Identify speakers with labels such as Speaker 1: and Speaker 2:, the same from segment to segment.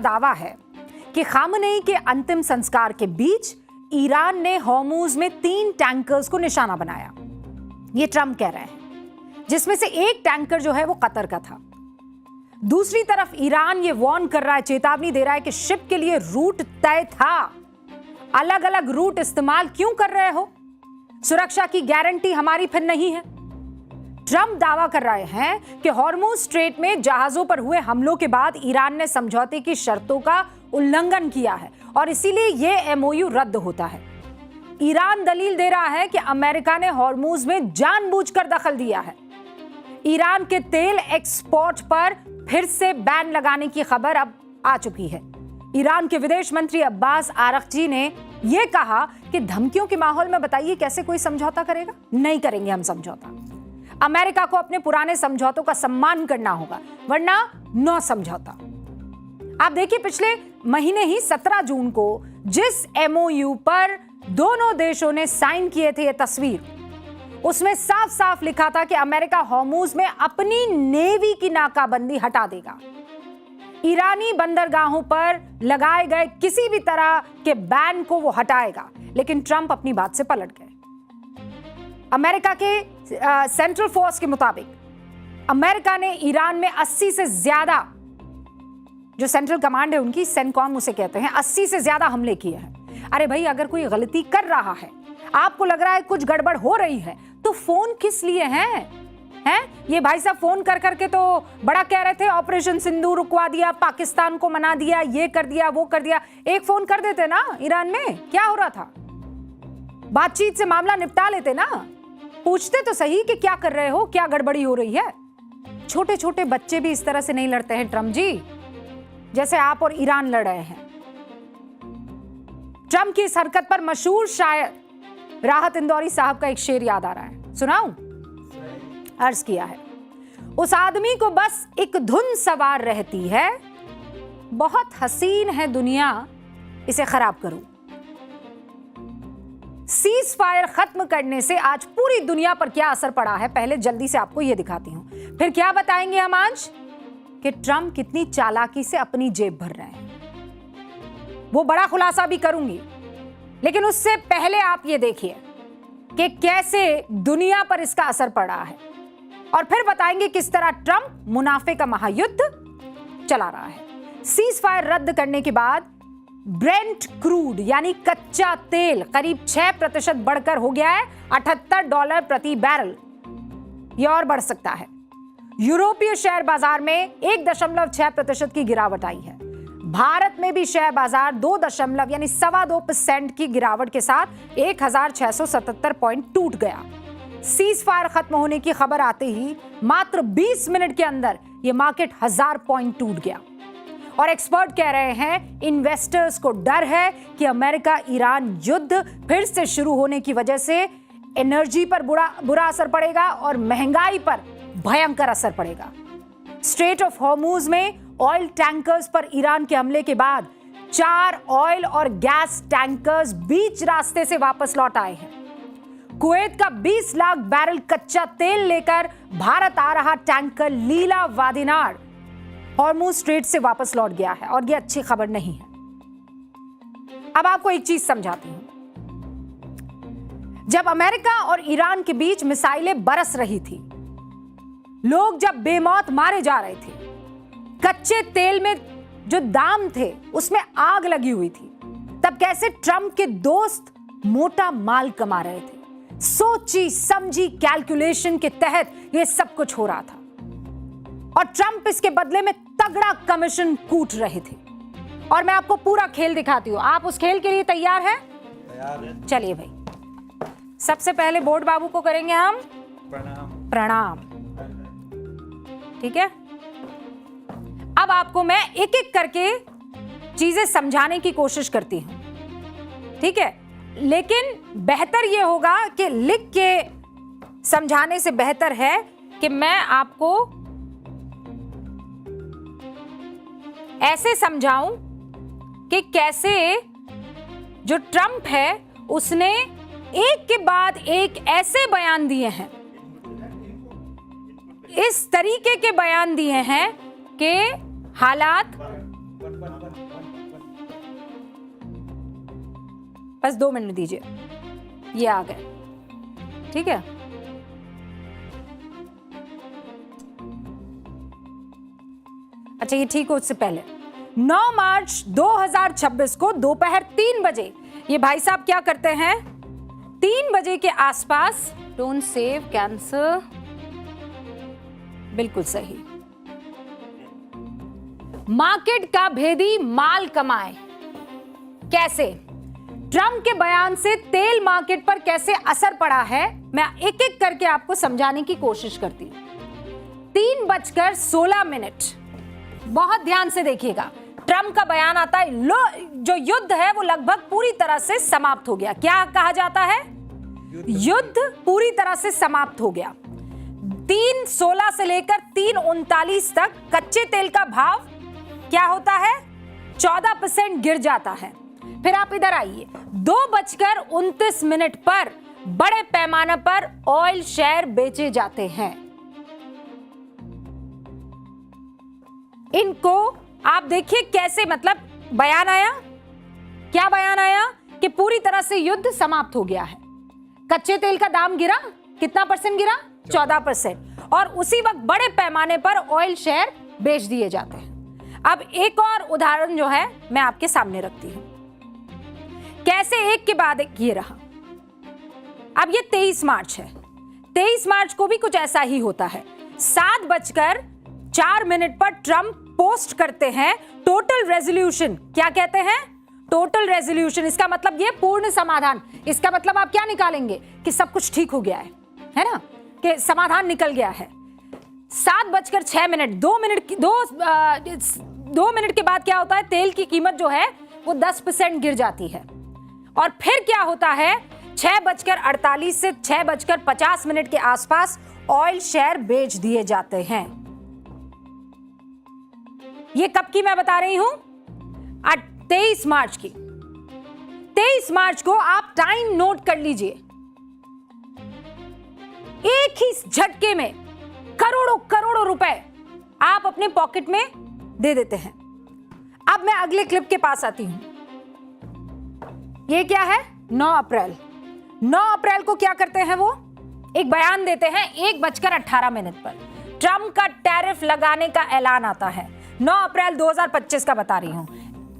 Speaker 1: दावा है कि खामनेई के अंतिम संस्कार के बीच ईरान ने हॉर्मुज में 3 टैंकर्स को निशाना बनाया। ये ट्रंप कह रहे हैं, जिसमें से एक टैंकर जो है वो कतर का था। दूसरी तरफ ईरान ये वार्न कर रहा है, चेतावनी दे रहा है कि शिप के लिए रूट तय था, अलग अलग रूट इस्तेमाल क्यों कर रहे हो, सुरक्षा की गारंटी हमारी फिर नहीं है। ट्रंप दावा कर रहे हैं कि हॉर्मुज स्ट्रेट में जहाजों पर हुए हमलों के बाद ईरान ने समझौते की शर्तों का उल्लंघन किया है और इसीलिए यह एमओयू रद्द होता है। ईरान दलील दे रहा है कि अमेरिका ने हॉर्मुज में जानबूझकर दखल दिया है। ईरान के तेल एक्सपोर्ट पर फिर से बैन लगाने की खबर अब आ चुकी है। ईरान के विदेश मंत्री अब्बास आरगची ने यह कहा कि धमकियों के माहौल में बताइए कैसे कोई समझौता करेगा। नहीं करेंगे हम समझौता। अमेरिका को अपने पुराने समझौतों का सम्मान करना होगा, वरना नो समझौता। आप देखिए, पिछले महीने ही 17 जून को जिस एमओयू पर दोनों देशों ने साइन किए थे, ये तस्वीर, उसमें साफ साफ लिखा था कि अमेरिका हॉर्मुज में अपनी नेवी की नाकाबंदी हटा देगा। ईरानी बंदरगाहों पर लगाए गए किसी भी तरह के बैन को वो हटाएगा। लेकिन ट्रंप अपनी बात से पलट गए। अमेरिका के सेंट्रल फोर्स के मुताबिक अमेरिका ने ईरान में 80 से ज्यादा, जो सेंट्रल कमांड है उनकी, सेंटकॉम उसे कहते हैं, 80 से ज्यादा हमले किए हैं। अरे भाई, अगर कोई गलती कर रहा है, आपको लग रहा है कुछ गड़बड़ हो रही है, तो फोन किस लिए हैं? ये भाई साहब फोन कर करके तो बड़ा कह रहे थे, ऑपरेशन सिंदूर रुकवा दिया, पाकिस्तान को मना दिया, ये कर दिया, वो कर दिया। एक फोन कर देते ना ईरान में, क्या हो रहा था? बातचीत से मामला निपटा लेते ना। पूछते तो सही कि क्या कर रहे हो, क्या गड़बड़ी हो रही है। छोटे छोटे बच्चे भी इस तरह से नहीं लड़ते हैं ट्रंप जी, जैसे आप और ईरान लड़ रहे हैं। ट्रंप की इस हरकत पर मशहूर शायर राहत इंदौरी साहब का एक शेर याद आ रहा है, सुनाऊं? अर्ज किया है, उस आदमी को बस एक धुन सवार रहती है, बहुत हसीन है दुनिया, इसे खराब करूं। सीज फायर खत्म करने से आज पूरी दुनिया पर क्या असर पड़ा है, पहले जल्दी से आपको यह दिखाती हूं, फिर क्या बताएंगे हम आज कि ट्रंप कितनी चालाकी से अपनी जेब भर रहे हैं। वो बड़ा खुलासा भी करूंगी, लेकिन उससे पहले आप ये देखिए कि कैसे दुनिया पर इसका असर पड़ा है, और फिर बताएंगे किस तरह ट्रंप मुनाफे का महायुद्ध चला रहा है। सीज फायर रद्द करने के बाद ब्रेंट क्रूड यानी कच्चा तेल करीब 6% बढ़कर हो गया है $78 प्रति बैरल। यह और बढ़ सकता है। यूरोपीय शेयर बाजार में 1.6% की गिरावट आई है। भारत में भी शेयर बाजार 2.2% की गिरावट के साथ 1677 पॉइंट टूट गया। सीज फायर खत्म होने की खबर आते ही मात्र 20 मिनट के अंदर यह मार्केट 1000 पॉइंट टूट गया। और एक्सपर्ट कह रहे हैं, इन्वेस्टर्स को डर है कि अमेरिका ईरान युद्ध फिर से शुरू होने की वजह से एनर्जी पर बुरा असर पड़ेगा और महंगाई पर भयंकर असर पड़ेगा। स्ट्रेट ऑफ हॉर्मुज में ऑयल टैंकर्स पर ईरान के हमले के बाद 4 ऑयल और गैस टैंकर्स बीच रास्ते से वापस लौट आए हैं। कुवैत का 20 लाख बैरल कच्चा तेल लेकर भारत आ रहा टैंकर लीला वादिनार हॉर्मुज स्ट्रेट से वापस लौट गया है, और यह अच्छी खबर नहीं है। अब आपको एक चीज समझाती हूं। जब अमेरिका और ईरान के बीच मिसाइलें बरस रही थी, लोग जब बेमौत मारे जा रहे थे, कच्चे तेल में जो दाम थे उसमें आग लगी हुई थी, तब कैसे ट्रंप के दोस्त मोटा माल कमा रहे थे। सोची समझी कैलकुलेशन के तहत यह सब कुछ हो रहा था, और ट्रंप इसके बदले में तगड़ा कमीशन कूट रहे थे। और मैं आपको पूरा खेल दिखाती हूं। आप उस खेल के लिए तैयार हैं? तैयार हैं। चलिए भाई, सबसे पहले बोर्ड बाबू को करेंगे हम प्रणाम। ठीक है, अब आपको मैं एक एक करके चीजें समझाने की कोशिश करती हूं, ठीक है? लेकिन बेहतर यह होगा कि लिख के समझाने से बेहतर है कि मैं आपको ऐसे समझाऊं कि कैसे जो ट्रंप है उसने एक के बाद एक ऐसे बयान दिए हैं, इस तरीके के बयान दिए हैं कि हालात बस 2 मिनट दीजिए, ये आ गए, ठीक है। अच्छा, ये ठीक हो उससे पहले 9 मार्च 2026 को दोपहर 3 बजे ये भाई साहब क्या करते हैं, 3 बजे के आसपास, डोंट सेव कैंसर, बिल्कुल सही, मार्केट का भेदी माल कमाए। कैसे? ट्रम्प के बयान से तेल मार्केट पर कैसे असर पड़ा है, मैं एक एक करके आपको समझाने की कोशिश करती हूं। 3:16, बहुत ध्यान से देखिएगा। ट्रम्प का बयान आता है, जो युद्ध है वो लगभग पूरी तरह से समाप्त हो गया। क्या कहा जाता है? युद्ध पूरी तरह से समाप्त हो गया। 3:16 से लेकर 3:39 तक कच्चे तेल का भाव क्या होता है? 14% गिर जाता है। फिर आप इधर आइए, 2:29 पर बड़े पैमाने पर ऑयल शेयर बेचे जाते हैं। इनको आप देखिए कैसे, मतलब बयान आया, क्या बयान आया कि पूरी तरह से युद्ध समाप्त हो गया है। कच्चे तेल का दाम गिरा, कितना परसेंट गिरा? 14%। और उसी वक्त बड़े पैमाने पर ऑयल शेयर बेच दिए जाते हैं। अब एक और उदाहरण जो है मैं आपके सामने रखती हूं, कैसे एक के बाद एक ये रहा। अब ये 23 मार्च है, 23 मार्च को भी कुछ ऐसा ही होता है। 7:04 पर ट्रम्प पोस्ट करते हैं टोटल रेजोल्यूशन। क्या कहते हैं? Total resolution. इसका मतलब ये पूर्ण समाधान। इसका मतलब आप क्या निकालेंगे कि सब कुछ ठीक हो गया है ना, कि समाधान निकल गया है। 7:06, 2 मिनट के बाद क्या होता है? तेल की कीमत जो है वो 10% गिर जाती है। और फिर क्या होता है? 6:48 से 6:50 के आसपास ऑयल शेयर बेच दिए जाते हैं। ये कब की मैं बता रही हूं? 23 मार्च की। 23 मार्च को आप टाइम नोट कर लीजिए। एक ही झटके में करोड़ों करोड़ों रुपए आप अपने पॉकेट में दे देते हैं। अब मैं अगले क्लिप के पास आती हूं। ये क्या है? 9 अप्रैल। 9 अप्रैल को क्या करते हैं वो? एक बयान देते हैं 1:18 पर। ट्रम्प का टैरिफ लगाने का ऐलान आता है। 9 अप्रैल 2025 का बता रही हूं।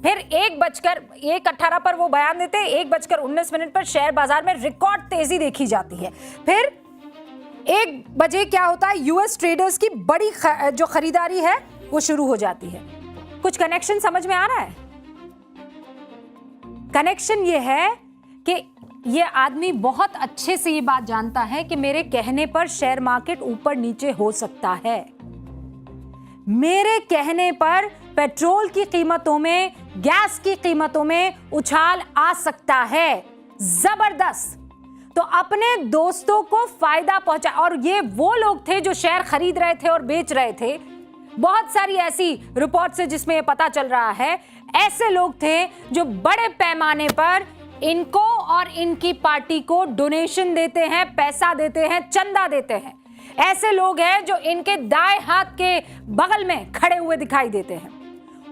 Speaker 1: फिर 1:18 पर वो बयान देते हैं। 1:19 पर शेयर बाजार में रिकॉर्ड तेजी देखी जाती है। फिर 1 बजे क्या होता है? यूएस ट्रेडर्स की बड़ी जो खरीदारी है वो शुरू हो जाती है। कुछ कनेक्शन समझ में आ रहा है? कनेक्शन ये है कि ये आदमी बहुत अच्छे से ये बात जानता है कि मेरे कहने पर शेयर मार्केट ऊपर नीचे हो सकता है। मेरे कहने पर पेट्रोल की कीमतों में, गैस की कीमतों में उछाल आ सकता है, जबरदस्त। तो अपने दोस्तों को फायदा पहुंचा। और ये वो लोग थे जो शेयर खरीद रहे थे और बेच रहे थे। बहुत सारी ऐसी रिपोर्ट से जिसमें ये पता चल रहा है, ऐसे लोग थे जो बड़े पैमाने पर इनको और इनकी पार्टी को डोनेशन देते हैं, पैसा देते हैं, चंदा देते हैं। ऐसे लोग हैं जो इनके दाएं हाथ के बगल में खड़े हुए दिखाई देते हैं।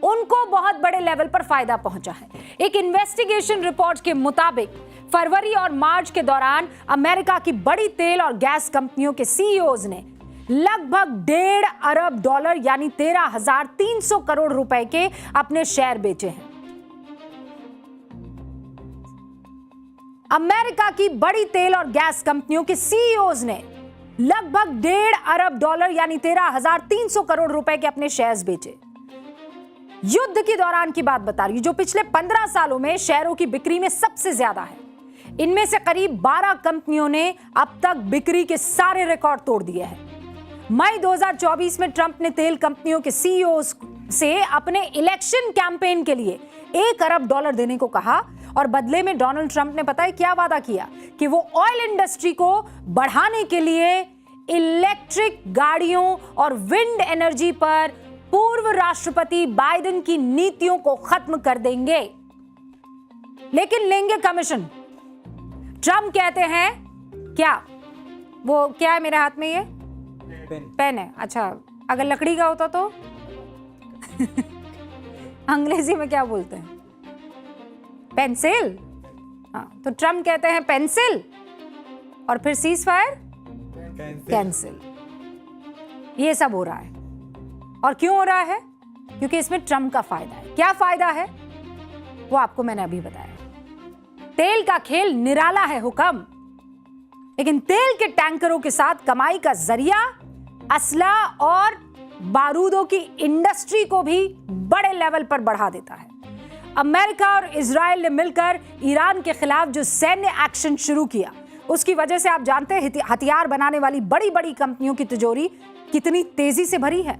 Speaker 1: उनको बहुत बड़े लेवल पर फायदा पहुंचा है। एक इन्वेस्टिगेशन रिपोर्ट के मुताबिक फरवरी और मार्च के दौरान अमेरिका की बड़ी तेल और गैस कंपनियों के सीईओज ने लगभग $1.5 अरब यानी 13,300 करोड़ रुपए के अपने शेयर बेचे हैं। अमेरिका की बड़ी तेल और गैस कंपनियों के सीईओज ने लगभग $1.5 अरब यानी 13,300 करोड़ रुपए के अपने शेयर्स बेचे। युद्ध के दौरान की बात बता रही हूं, जो पिछले 15 सालों में शेयरों की बिक्री में सबसे ज्यादा है। इनमें से करीब 12 कंपनियों ने अब तक बिक्री के सारे रिकॉर्ड तोड़ दिए हैं। मई 2024 में ट्रंप ने तेल कंपनियों के सीईओ से अपने इलेक्शन कैंपेन के लिए $1 अरब देने को कहा और बदले में डोनाल्ड ट्रंप ने पता है क्या वादा किया कि वो ऑयल इंडस्ट्री को बढ़ाने के लिए इलेक्ट्रिक गाड़ियों और विंड एनर्जी पर पूर्व राष्ट्रपति बाइडेन की नीतियों को खत्म कर देंगे, लेकिन लेंगे कमीशन। ट्रंप कहते हैं क्या, वो क्या है मेरे हाथ में, ये पेन है। अच्छा, अगर लकड़ी का होता तो अंग्रेजी में क्या बोलते हैं? पेंसिल। हाँ, तो ट्रम्प कहते हैं पेंसिल और फिर सीज फायर कैंसिल। ये सब हो रहा है। और क्यों हो रहा है? क्योंकि इसमें ट्रम्प का फायदा है। क्या फायदा है वो आपको मैंने अभी बताया। तेल का खेल निराला है हुक्म, लेकिन तेल के टैंकरों के साथ कमाई का जरिया असला और बारूदों की इंडस्ट्री को भी बड़े लेवल पर बढ़ा देता है। अमेरिका और इजराइल ने मिलकर ईरान के खिलाफ जो सैन्य एक्शन शुरू किया, उसकी वजह से आप जानते हैं हथियार बनाने वाली बड़ी बड़ी कंपनियों की तिजोरी कितनी तेजी से भरी है।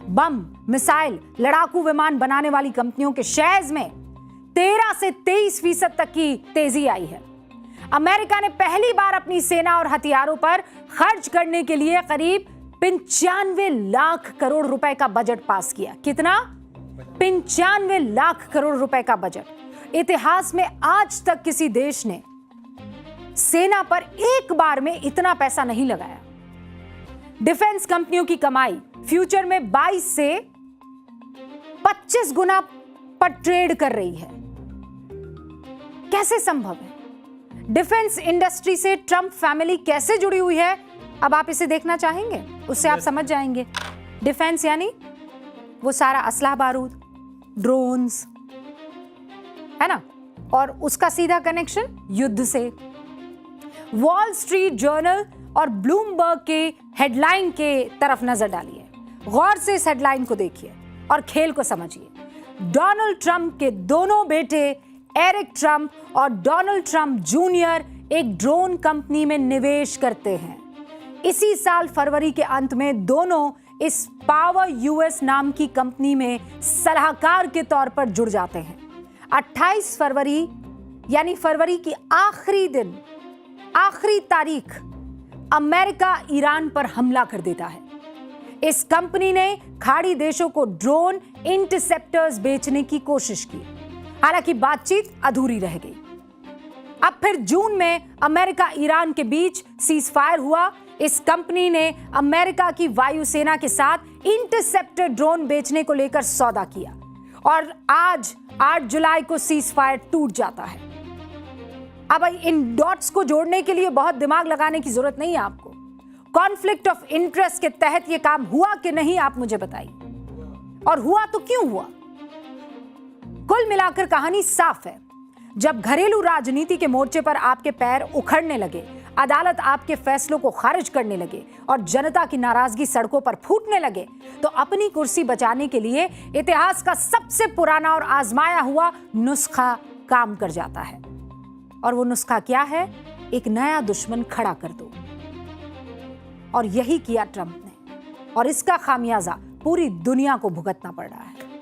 Speaker 1: बम, मिसाइल, लड़ाकू विमान बनाने वाली कंपनियों के शेयर्स में 13 से 23% तक की तेजी आई है। अमेरिका ने पहली बार अपनी सेना और हथियारों पर खर्च करने के लिए करीब 95 लाख करोड़ रुपए का बजट पास किया। कितना? 95 लाख करोड़ रुपए का बजट। इतिहास में आज तक किसी देश ने सेना पर एक बार में इतना पैसा नहीं लगाया। डिफेंस कंपनियों की कमाई फ्यूचर में 22 से 25 गुना पर ट्रेड कर रही है। कैसे संभव है? डिफेंस इंडस्ट्री से ट्रम्प फैमिली कैसे जुड़ी हुई है? अब आप इसे देखना चाहेंगे, उससे आप समझ जाएंगे। डिफेंस यानी वो सारा असला बारूद, ड्रोन्स, है ना, और उसका सीधा कनेक्शन युद्ध से। वॉल स्ट्रीट जर्नल और ब्लूमबर्ग के हेडलाइन के तरफ नजर डालिए। गौर से इस हेडलाइन को देखिए और खेल को समझिए। डोनाल्ड ट्रंप के दोनों बेटे एरिक ट्रंप और डोनाल्ड ट्रंप जूनियर एक ड्रोन कंपनी में निवेश करते हैं। इसी साल फरवरी के अंत में दोनों इस पावर यूएस नाम की कंपनी में सलाहकार के तौर पर जुड़ जाते हैं। 28 फरवरी यानी फरवरी की आखिरी तारीख अमेरिका ईरान पर हमला कर देता है। इस कंपनी ने खाड़ी देशों को ड्रोन इंटरसेप्टर्स बेचने की कोशिश की, हालांकि बातचीत अधूरी रह गई। अब फिर जून में अमेरिका ईरान के बीच सीज फायर हुआ। इस कंपनी ने अमेरिका की वायुसेना के साथ इंटरसेप्टर ड्रोन बेचने को लेकर सौदा किया और आज 8 जुलाई को सीज फायर टूट जाता है। अब इन डॉट्स को जोड़ने के लिए बहुत दिमाग लगाने की जरूरत नहीं है आपको। कॉन्फ्लिक्ट ऑफ इंटरेस्ट के तहत यह काम हुआ कि नहीं, आप मुझे बताइए, और हुआ तो क्यों हुआ? कुल मिलाकर कहानी साफ है। जब घरेलू राजनीति के मोर्चे पर आपके पैर उखड़ने लगे, अदालत आपके फैसलों को खारिज करने लगे और जनता की नाराजगी सड़कों पर फूटने लगे, तो अपनी कुर्सी बचाने के लिए इतिहास का सबसे पुराना और आजमाया हुआ नुस्खा काम कर जाता है। और वो नुस्खा क्या है? एक नया दुश्मन खड़ा कर दो। और यही किया ट्रंप ने, और इसका खामियाजा पूरी दुनिया को भुगतना पड़ रहा है।